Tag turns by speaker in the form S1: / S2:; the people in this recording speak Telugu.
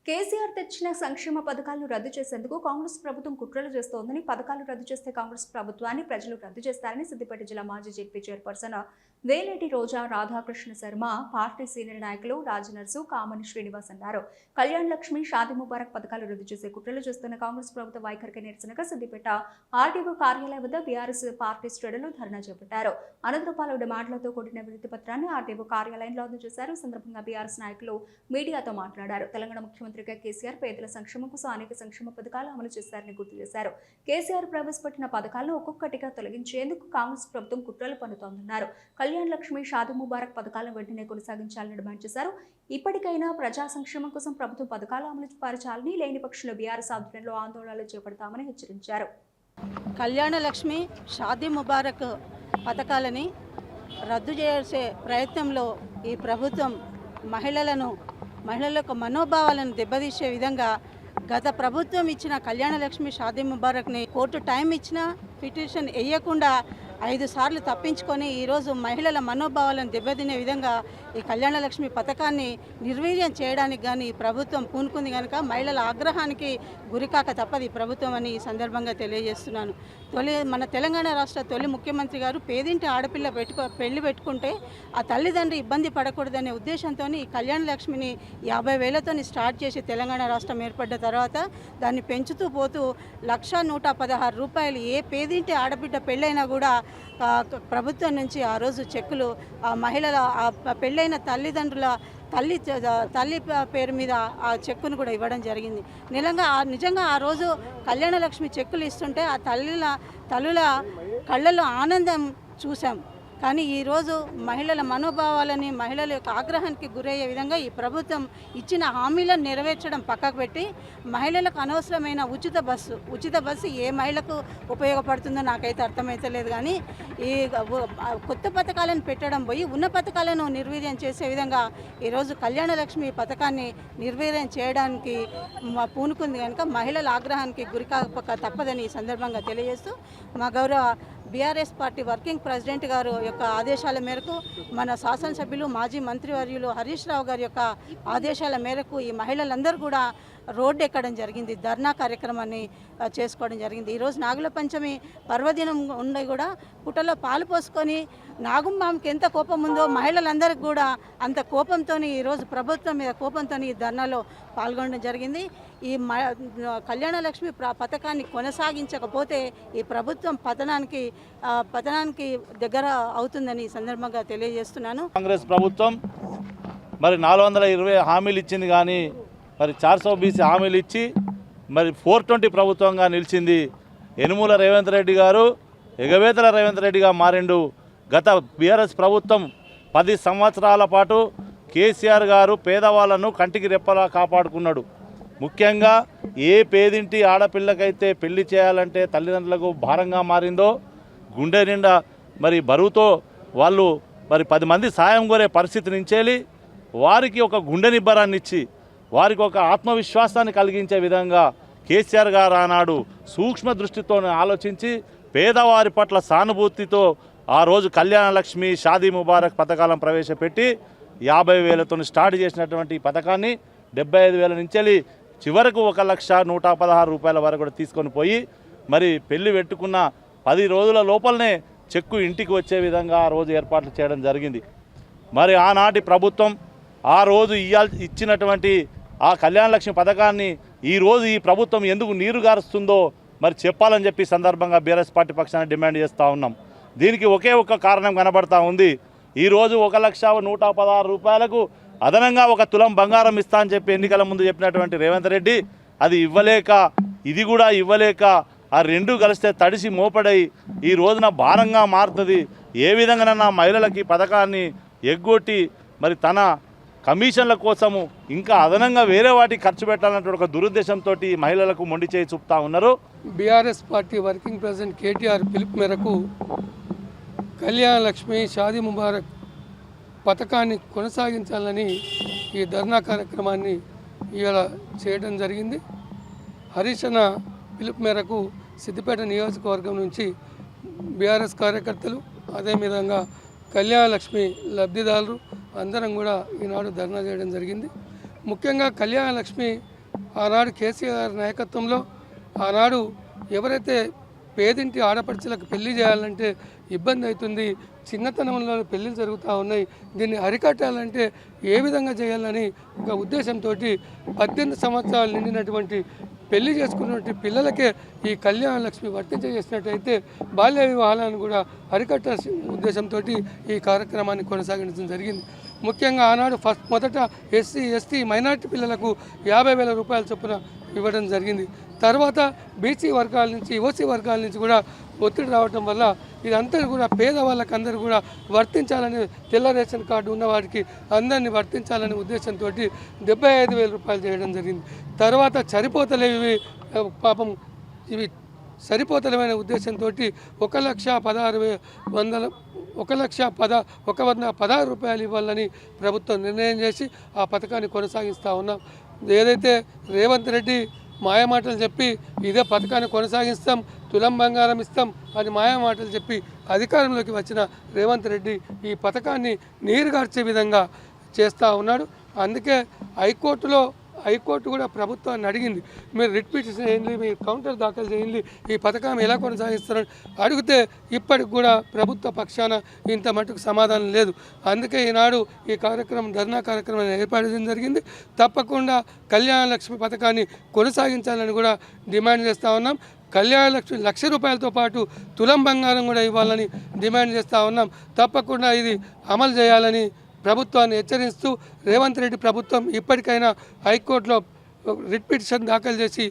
S1: కేసీఆర్ తెచ్చిన సంక్షేమ పథకాలను రద్దు చేసేందుకు కాంగ్రెస్ ప్రభుత్వం కుట్రలు చేస్తోందని, పథకాలు రద్దు చేస్తే కాంగ్రెస్ ప్రభుత్వాన్ని ప్రజలు రద్దు చేస్తారని సిద్దిపేట జిల్లా మాజీ జెడ్పీ చైర్పర్సన్ వేలేటి రోజా రాధాకృష్ణ శర్మ, పార్టీ సీనియర్ నాయకులు రాజనర్సు, కామని శ్రీనివాస్ అన్నారు. కళ్యాణ్ లక్ష్మి, షాదీ ముబారక్ పథకాలు రద్దు చేసే కుట్రలు చేస్తున్న కాంగ్రెస్ ప్రభుత్వ వైఖరికి నిరసనగా సిద్దిపేట ఆర్డీఓ కార్యాలయం వద్ద బీఆర్ఎస్ పార్టీ శ్రేణులు ధర్నా చేపట్టారు. అనంతరం పలు డిమాండ్లతో కూడిన వినతి పత్రాన్ని ఆర్డీఓ కార్యాలయంలో అందజేశారు. సందర్భంగా బీఆర్ఎస్ నాయకులు మీడియాతో మాట్లాడారు. తెలంగాణ ముఖ్యమంత్రిగా కేసీఆర్ పేదల సంక్షేమం కోసం అనేక సంక్షేమ పథకాలు అమలు చేశారని గుర్తు చేశారు. కేసీఆర్ ప్రవేశపెట్టిన పథకాలను ఒక్కొక్కటిగా తొలగించేందుకు కాంగ్రెస్ ప్రభుత్వం కుట్రలు పన్నుతోందన్నారు. కళ్యాణ్ లక్ష్మి, షాదీ ముబారక్ పథకాలను వెంటనే కొనసాగించాలని డిమాండ్ చేశారు. ఇప్పటికైనా ప్రజా సంక్షేమం కోసం ప్రభుత్వం పథకాలు అమలు పరచాలని, లేని పక్షంలో బీఆర్ఎస్ ఆధ్వర్యంలో ఆందోళనలు చేపడతామని హెచ్చరించారు.
S2: కళ్యాణ లక్ష్మి, షాదీ ముబారక్ పథకాలని రద్దు చేసే ప్రయత్నంలో ఈ ప్రభుత్వం మహిళలకు మనోభావాలను దెబ్బతీసే విధంగా గత ప్రభుత్వం ఇచ్చిన కళ్యాణ లక్ష్మి, షాదీ ముబారక్ని కోర్టు టైం ఇచ్చినా పిటిషన్ వేయకుండా 5 సార్లు తప్పించుకొని ఈరోజు మహిళల మనోభావాలను దెబ్బతినే విధంగా ఈ కళ్యాణ లక్ష్మి పథకాన్ని నిర్వీర్యం చేయడానికి కానీ ఈ ప్రభుత్వం పూనుకుంది కనుక మహిళల ఆగ్రహానికి గురికాక తప్పదు ఈ ప్రభుత్వం అని ఈ సందర్భంగా తెలియజేస్తున్నాను. మన తెలంగాణ రాష్ట్ర తొలి ముఖ్యమంత్రి గారు పేదింటి ఆడపిల్ల పెళ్లి పెట్టుకుంటే ఆ తల్లిదండ్రి ఇబ్బంది పడకూడదనే ఉద్దేశంతో ఈ కళ్యాణ లక్ష్మిని 50,000తో స్టార్ట్ చేసి తెలంగాణ రాష్ట్రం ఏర్పడ్డ తర్వాత దాన్ని పెంచుతూ పోతూ 1,116 రూపాయలు ఏ పేదింటి ఆడబిడ్డ పెళ్ళైనా కూడా ప్రభుత్వం నుంచి ఆ రోజు చెక్కులు ఆ మహిళల పెళ్ళైన తల్లిదండ్రుల తల్లి పేరు మీద ఆ చెక్కును కూడా ఇవ్వడం జరిగింది. నిజంగా ఆ రోజు కళ్యాణ లక్ష్మి చెక్కులు ఇస్తుంటే ఆ తల్లుల కళ్ళలో ఆనందం చూసాం. కానీ ఈరోజు మహిళల మనోభావాలని, మహిళల యొక్క ఆగ్రహానికి గురయ్యే విధంగా ఈ ప్రభుత్వం ఇచ్చిన హామీలను నెరవేర్చడం పక్కకు పెట్టి మహిళలకు అనవసరమైన ఉచిత బస్సు ఏ మహిళకు ఉపయోగపడుతుందో నాకైతే అర్థమైతలేదు. కానీ ఈ కొత్త పథకాలను పెట్టడం పోయి ఉన్న పథకాలను నిర్వీర్యం చేసే విధంగా ఈరోజు కళ్యాణ లక్ష్మి పథకాన్ని నిర్వీర్యం చేయడానికి పూనుకుంది కనుక మహిళల ఆగ్రహానికి గురికాక తప్పదని ఈ సందర్భంగా తెలియజేస్తూ మా గౌరవ బీఆర్ఎస్ పార్టీ వర్కింగ్ ప్రెసిడెంట్ గారు యొక్క ఆదేశాల మేరకు, మన శాసనసభ్యులు మాజీ మంత్రివర్యులు హరీష్ రావు గారి యొక్క ఆదేశాల మేరకు ఈ మహిళలందరూ కూడా రోడ్డు ఎక్కడం జరిగింది, ధర్నా కార్యక్రమాన్ని చేసుకోవడం జరిగింది. ఈరోజు నాగుల పంచమి పర్వదినం ఉండి కూడా పుట్టలో పాలు పోసుకొని నాగుమ్మాంకి ఎంత కోపం ఉందో మహిళలందరికీ కూడా అంత కోపంతో ఈరోజు ప్రభుత్వం మీద కోపంతో ఈ ధర్నాలో పాల్గొనడం జరిగింది. ఈ కళ్యాణ లక్ష్మి పథకాన్ని కొనసాగించకపోతే ఈ ప్రభుత్వం పతనానికి దగ్గర అవుతుందని ఈ సందర్భంగా తెలియజేస్తున్నాను.
S3: కాంగ్రెస్ ప్రభుత్వం మరి 420 హామీలు ఇచ్చింది, కానీ మరి 420 హామీలు ఇచ్చి మరి 420 ప్రభుత్వంగా నిలిచింది. యనుమల రేవంత్ రెడ్డి గారు ఎగవేతల రేవంత్ రెడ్డిగా మారిండు. గత బీఆర్ఎస్ ప్రభుత్వం 10 సంవత్సరాల పాటు కేసీఆర్ గారు పేదవాళ్లను కంటికి రెప్పలా కాపాడుకున్నాడు. ముఖ్యంగా ఏ పేదింటి ఆడపిల్లకైతే పెళ్లి చేయాలంటే తల్లిదండ్రులకు భారంగా మారిందో, గుండె నిండా మరి బరువుతో వాళ్ళు మరి 10 మంది సాయం కోరే పరిస్థితి నుంచేలి వారికి ఒక గుండె నిబ్బరాన్ని ఇచ్చి వారికి ఒక ఆత్మవిశ్వాసాన్ని కలిగించే విధంగా కేసీఆర్ గారు ఆనాడు సూక్ష్మ దృష్టితో ఆలోచించి పేదవారి పట్ల సానుభూతితో ఆ రోజు కళ్యాణ లక్ష్మి, షాదీ ముబారక్ పథకాలను ప్రవేశపెట్టి 50,000తో స్టార్ట్ చేసినటువంటి ఈ పథకాన్ని 75,000 నుంచి చివరకు 1,116 రూపాయల వరకు కూడా తీసుకొని పోయి మరి పెళ్లి పెట్టుకున్న 10 రోజుల లోపలనే చెక్కు ఇంటికి వచ్చే విధంగా ఆ రోజు ఏర్పాట్లు చేయడం జరిగింది. మరి ఆనాటి ప్రభుత్వం ఆ రోజు ఇచ్చినటువంటి ఆ కళ్యాణ లక్ష్మి పథకాన్ని ఈరోజు ఈ ప్రభుత్వం ఎందుకు నీరు గారుస్తుందో మరి చెప్పాలని చెప్పి సందర్భంగా బీఆర్ఎస్ పార్టీ పక్షాన్ని డిమాండ్ చేస్తూ ఉన్నాం. దీనికి ఒకే ఒక్క కారణం కనబడతా ఉంది. ఈరోజు 1,116 రూపాయలకు అదనంగా 1 తులం బంగారం ఇస్తా అని చెప్పి ఎన్నికల ముందు చెప్పినటువంటి రేవంత్ రెడ్డి అది ఇవ్వలేక, ఇది కూడా ఇవ్వలేక ఆ రెండు కలిస్తే తడిసి మోపడై ఈ రోజున భారంగా మారుతుంది. ఏ విధంగానన్నా మహిళలకి పథకాన్ని ఎగ్గొట్టి మరి తన కమిషన్ల కోసము ఇంకా అదనంగా వేరే వాటికి ఖర్చు పెట్టాలన్నటువంటి ఒక దురుద్దేశంతో మహిళలకు మొండి చేయి చూపుతా ఉన్నారు.
S4: BRS party working president KTR పిలుపు మేరకు కళ్యాణ లక్ష్మి, షాదీ ముబారక్ పథకాన్ని కొనసాగించాలని ఈ ధర్నా కార్యక్రమాన్ని ఇవాళ చేయడం జరిగింది. హరీష్ అన్న పిలుపు మేరకు సిద్దిపేట నియోజకవర్గం నుంచి బీఆర్ఎస్ కార్యకర్తలు, అదేవిధంగా కళ్యాణ లక్ష్మి లబ్ధిదారులు అందరం కూడా ఈనాడు ధర్నా చేయడం జరిగింది. ముఖ్యంగా కళ్యాణ లక్ష్మి ఆనాడు కేసీఆర్ నాయకత్వంలో ఆనాడు ఎవరైతే పేదింటి ఆడపడుచులకు పెళ్లి చేయాలంటే ఇబ్బంది అవుతుంది, చిన్నతనంలో పెళ్ళిళ్ళు జరుగుతూ ఉన్నాయి, దీన్ని అరికట్టాలంటే ఏ విధంగా చేయాలని ఒక ఉద్దేశంతో 18 సంవత్సరాలు నిండినటువంటి పెళ్లి చేసుకున్నటువంటి పిల్లలకే ఈ కళ్యాణ లక్ష్మి వర్తించేసినట్టయితే బాల్య వివాహాలను కూడా అరికట్టాల్సిన ఉద్దేశంతో ఈ కార్యక్రమాన్ని కొనసాగించడం జరిగింది. ముఖ్యంగా ఆనాడు మొదట ఎస్సీ ఎస్టీ మైనార్టీ పిల్లలకు 50,000 రూపాయల చొప్పున ఇవ్వడం జరిగింది. తర్వాత బీసీ వర్గాల నుంచి ఓసీ వర్గాల నుంచి కూడా ఒత్తిడి రావడం వల్ల ఇదంతా కూడా పేదవాళ్ళకి అందరూ కూడా వర్తించాలని, తెల్ల రేషన్ కార్డు ఉన్న వారికి అందరినీ వర్తించాలనే ఉద్దేశంతో 75,000 రూపాయలు చేయడం జరిగింది. తర్వాత సరిపోతలేవి పాపం ఇవి సరిపోతలేమైన ఉద్దేశంతో 1,16,000 రూపాయలు ఇవ్వాలని ప్రభుత్వం నిర్ణయం చేసి ఆ పథకాన్ని కొనసాగిస్తూ ఉన్నాం. ఏదైతే రేవంత్ రెడ్డి మాయమాటలు చెప్పి ఇదే పథకాన్ని కొనసాగిస్తాం, తులం బంగారం ఇస్తాం అని మాయమాటలు చెప్పి అధికారంలోకి వచ్చిన రేవంత్ రెడ్డి ఈ పథకాన్ని నీరుగార్చే విధంగా చేస్తూ ఉన్నాడు. అందుకే హైకోర్టు కూడా ప్రభుత్వాన్ని అడిగింది, మీరు రిట్ పిటిషన్ చేయండి, మీరు కౌంటర్ దాఖలు చేయండి, ఈ పథకం ఎలా కొనసాగిస్తారని అడిగితే ఇప్పటికి కూడా ప్రభుత్వ పక్షాన ఇంత మటుకు సమాధానం లేదు. అందుకే ఈనాడు ఈ కార్యక్రమం ధర్నా కార్యక్రమం ఏర్పాటు చేయడం జరిగింది. తప్పకుండా కళ్యాణ లక్ష్మి పథకాన్ని కొనసాగించాలని కూడా డిమాండ్ చేస్తూ ఉన్నాం. కళ్యాణ లక్ష్మి ₹1,00,000 పాటు తులం బంగారం కూడా ఇవ్వాలని డిమాండ్ చేస్తూ ఉన్నాం. తప్పకుండా ఇది అమలు చేయాలని ప్రభుత్వాన్ని హెచ్చరిస్తూ రేవంత్ రెడ్డి ప్రభుత్వం ఇప్పటికైనా హైకోర్టులో రిట్ పిటిషన్ దాఖలు చేసి